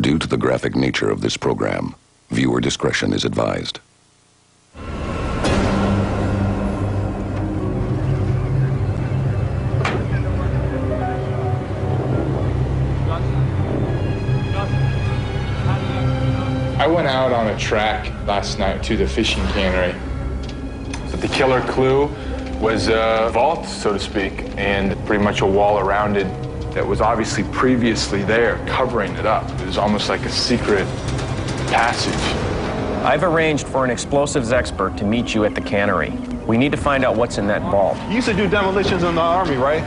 Due to the graphic nature of this program, viewer discretion is advised. I went out on a track last night to the fishing cannery. So the killer clue was a vault, so to speak, and pretty much a wall around it that was obviously previously there, covering it up. It was almost like a secret passage. I've arranged for an explosives expert to meet you at the cannery. We need to find out what's in that vault. You used to do demolitions in the Army, right?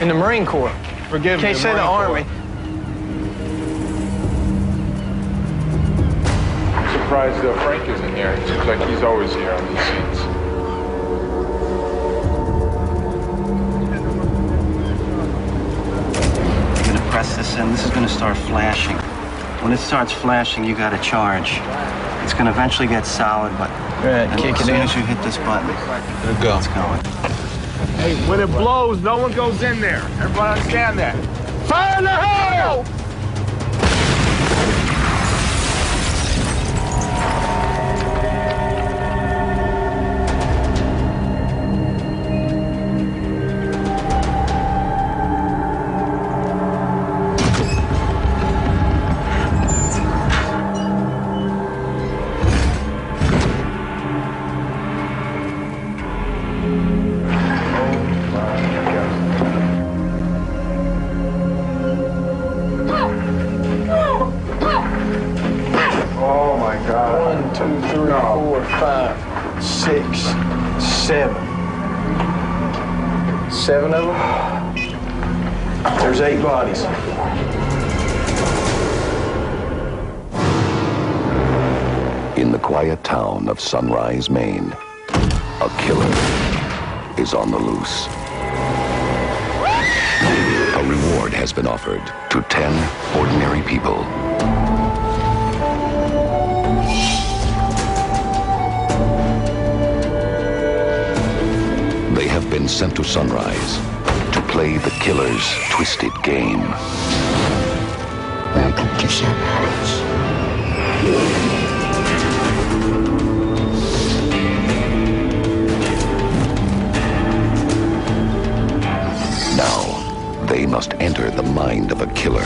In the Marine Corps. Forgive me. Can't say the Army. I'm surprised Frank isn't here. It seems like he's always here on these scenes. You're gonna press this in. This is gonna start flashing. When it starts flashing, you gotta charge. It's gonna eventually get solid, but Kick as it soon in. as you hit this button, There you go. it's going. Hey, when it blows, no one goes in there. Everybody understand that? Fire in the hole! Oh my God. 1, 2, 3, 4, 5, 6, 7. 7 of them. There's 8 bodies. In the quiet town of Sunrise, Maine, a killer is on the loose. A reward has been offered to 10 ordinary people. They have been sent to Sunrise to play the killer's twisted game. Welcome to Sunrise. Now, they must enter the mind of a killer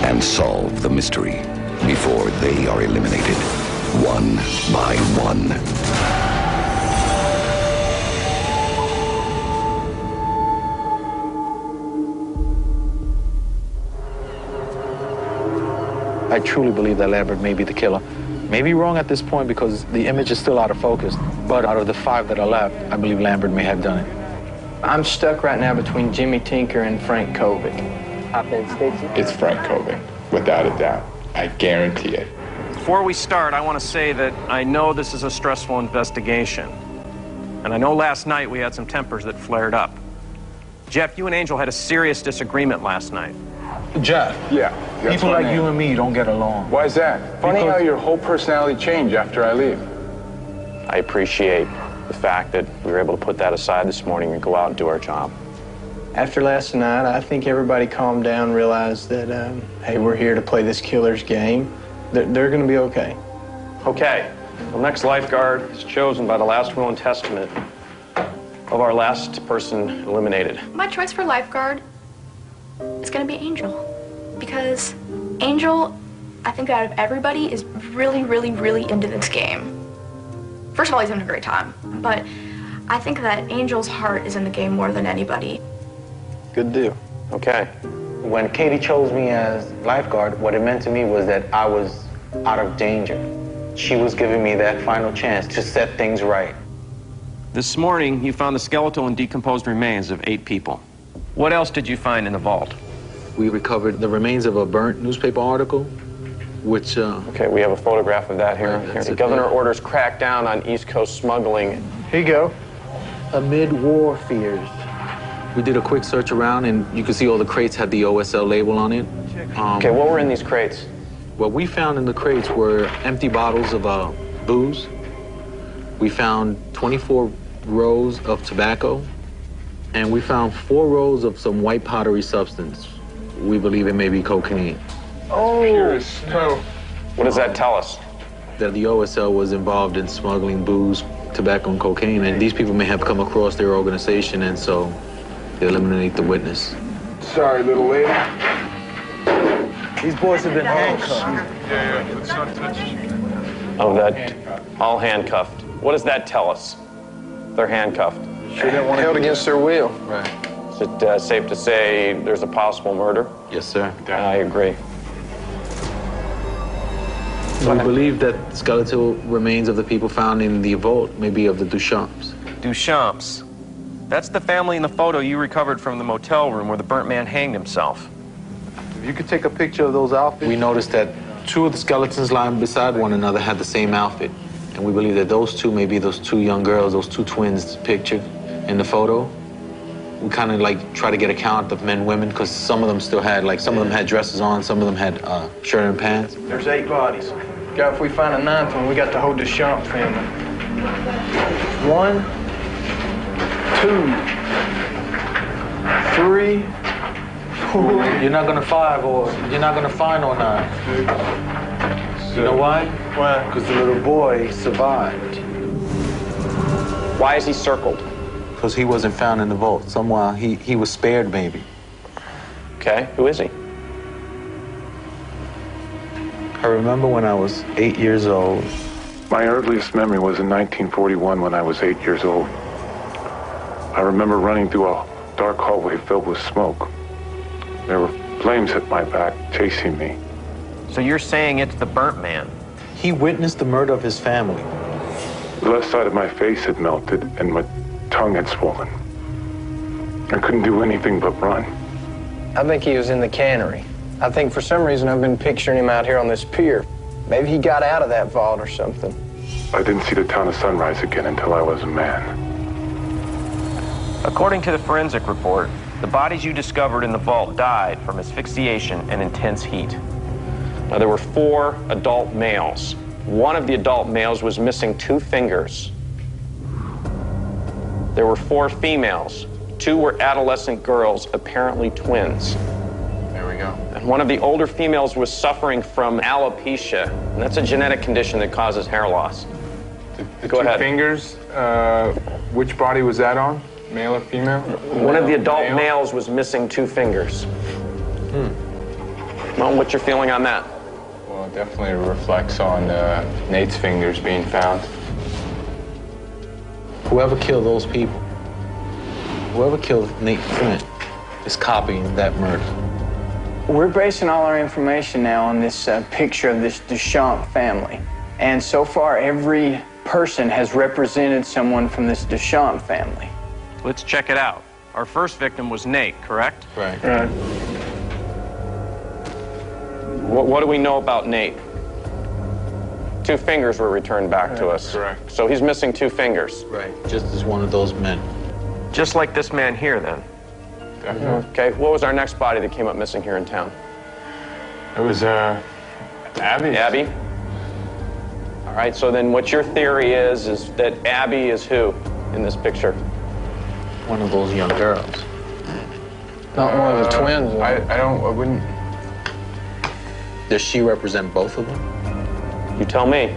and solve the mystery before they are eliminated, one by one. I truly believe that Lambert may be the killer. Maybe wrong at this point because the image is still out of focus, but out of the 5 that are left, I believe Lambert may have done it. I'm stuck right now between Jimmy Tinker and Frank Kovic. It's Frank Kovic, without a doubt. I guarantee it. Before we start, I want to say that I know this is a stressful investigation. And I know last night we had some tempers that flared up. Jeff, you and Angel had a serious disagreement last night. Jeff, Yeah. that's people my like name. you and me don't get along. Why is that? Funny Because- how your whole personality changed after I leave. I appreciate the fact that we were able to put that aside this morning and go out and do our job. After last night, I think everybody calmed down, realized that, hey, we're here to play this killer's game. They're going to be okay. Okay, the next lifeguard is chosen by the last will and testament of our last person eliminated. My choice for lifeguard is going to be Angel. Because Angel, I think out of everybody, is really, really, really into this game. First of all, he's having a great time. But I think that Angel's heart is in the game more than anybody. Good deal. Okay. When Katie chose me as lifeguard, what it meant to me was that I was out of danger. She was giving me that final chance to set things right. This morning, you found the skeletal and decomposed remains of 8 people. What else did you find in the vault? We recovered the remains of a burnt newspaper article, which, Okay, we have a photograph of that here. That's The it governor there. orders crackdown on East Coast smuggling. Here you go. amid war fears. We did a quick search around, and you can see all the crates had the OSL label on it. Okay, what were in these crates? What we found in the crates were empty bottles of booze. We found 24 rows of tobacco, and we found 4 rows of some white powdery substance. We believe it may be cocaine. Pure as snow. What does that tell us? That the OSL was involved in smuggling booze, tobacco, and cocaine, and these people may have come across their organization, and so they eliminate the witness. Sorry, little lady. These boys have been handcuffed. Yeah, let's not touch you. Oh, that, all handcuffed. What does that tell us? They're handcuffed. Held against their will. Right. Is it safe to say there's a possible murder? Yes, sir. I agree. We believe that skeletal remains of the people found in the vault may be of the Duchamps. Duchamps. That's the family in the photo you recovered from the motel room where the burnt man hanged himself. If you could take a picture of those outfits. We noticed that two of the skeletons lying beside one another had the same outfit. And we believe that those two may be those two young girls, those two twins pictured in the photo. We kind of like try to get a count of men, women, because some of them still had, like, some of them had dresses on, some of them had shirt and pants. There's 8 bodies. God, if we find a 9th one, we got the whole Duchamp family. 1, 2, 3, 4. You're not gonna find no 9. You know why? Why? Because the little boy survived. Why is he circled? Because he wasn't found in the vault. Somehow he was spared, maybe. Okay, who is he? I remember when I was 8 years old. My earliest memory was in 1941 when I was 8 years old. I remember running through a dark hallway filled with smoke. There were flames at my back, chasing me. So you're saying it's the burnt man? He witnessed the murder of his family. The left side of my face had melted and my tongue had swollen. I couldn't do anything but run. I think he was in the cannery. I think for some reason I've been picturing him out here on this pier. Maybe he got out of that vault or something. I didn't see the town of Sunrise again until I was a man. According to the forensic report, the bodies you discovered in the vault died from asphyxiation and intense heat. Now, there were 4 adult males. One of the adult males was missing 2 fingers. There were 4 females. 2 were adolescent girls, apparently twins. There we go. And one of the older females was suffering from alopecia, and that's a genetic condition that causes hair loss. The Go two ahead. fingers, which body was that on? Male or female? One of the adult males was missing 2 fingers. Well, what's your feeling on that? Well, it definitely reflects on Nate's fingers being found. Whoever killed those people, whoever killed Nate Flint, is copying that murder. We're basing all our information now on this picture of this Duchamp family. And so far, every person has represented someone from this Duchamp family. Let's check it out. Our first victim was Nate, correct? Right. What do we know about Nate? 2 fingers were returned back to us. Correct. So he's missing 2 fingers. Right. Just as one of those men. Just like this man here, then. Definitely. Okay, what was our next body that came up missing here in town? It was Abby. Abby? All right, so then what your theory is that Abby is who in this picture? One of those young girls. Not one of the twins. though. I wouldn't. Does she represent both of them? You tell me.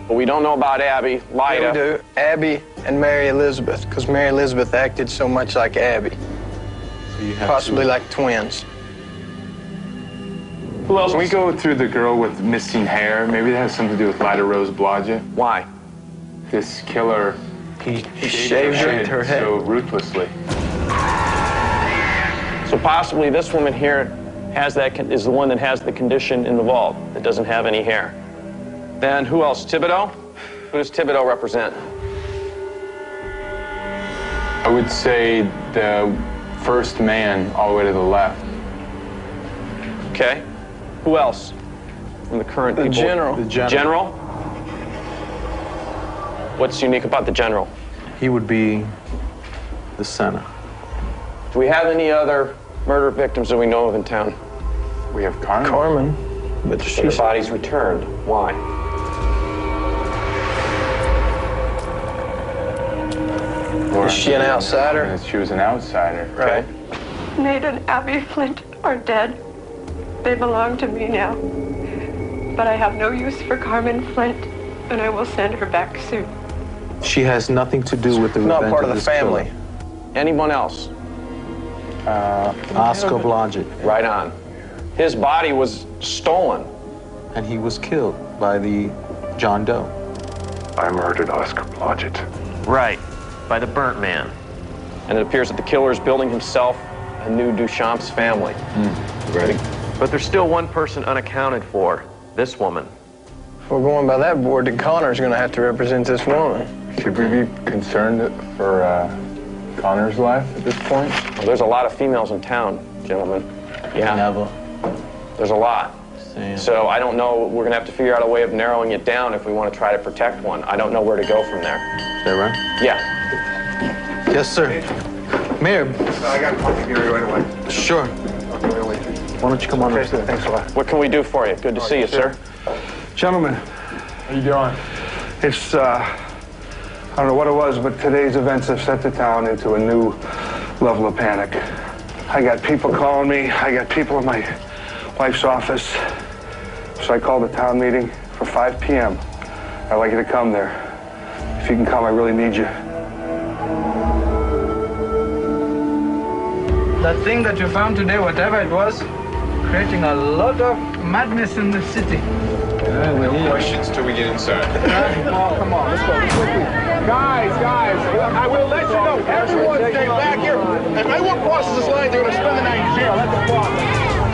But we don't know about Abby. Lyda. Yeah, we do. Abby and Mary Elizabeth, because Mary Elizabeth acted so much like Abby. So you have Possibly to, like twins. Who else? Can we go through the girl with missing hair? Maybe that has something to do with Lyda Rose Blodgett. Why? This killer, He shaved her head. so ruthlessly. So possibly this woman here is the one that has the condition in the vault that doesn't have any hair. Then who else? Thibodeau? Who does Thibodeau represent? I would say the first man all the way to the left. Okay. Who else? From the current The people? general. The general. General? What's unique about the general? He would be the center. Do we have any other murder victims that we know of in town? We have Carmen. Carmen. But Their she's bodies returned. Why? Is she an outsider? She was an outsider. Okay. Nate and Abby Flint are dead. They belong to me now. But I have no use for Carmen Flint, and I will send her back soon. She has nothing to do with the Not revenge part of the this family. killer. Anyone else? Oscar Blodgett. Right on. His body was stolen. And he was killed by the John Doe. I murdered Oscar Blodgett. Right, by the burnt man. And it appears that the killer is building himself a new Duchamp's family. Ready? But there's still one person unaccounted for, this woman. If we're going by that board, then Connor's going to have to represent this woman. Should we be concerned for Connor's life at this point? Well, there's a lot of females in town, gentlemen. Yeah. Never. There's a lot. Same. So I don't know, we're gonna have to figure out a way of narrowing it down if we want to try to protect one. I don't know where to go from there. Is that right? Yeah. Yes, sir. Mayor. I got to talk to Gary right away. Sure. Why don't you come on upstairs? Thanks a lot. What can we do for you? Good to see you, sir. Gentlemen, How you doing? it's, I don't know what it was, but today's events have sent the town into a new level of panic. I got people calling me. I got people in my wife's office. So I called a town meeting for 5 p.m. I'd like you to come there. If you can come, I really need you. That thing that you found today, whatever it was, creating a lot of madness in the city. No questions till we get inside. Oh, come on, let's go. Guys, I will let you know. Everyone stay back here. If anyone crosses this line, they're going to spend the night in jail. That's the problem.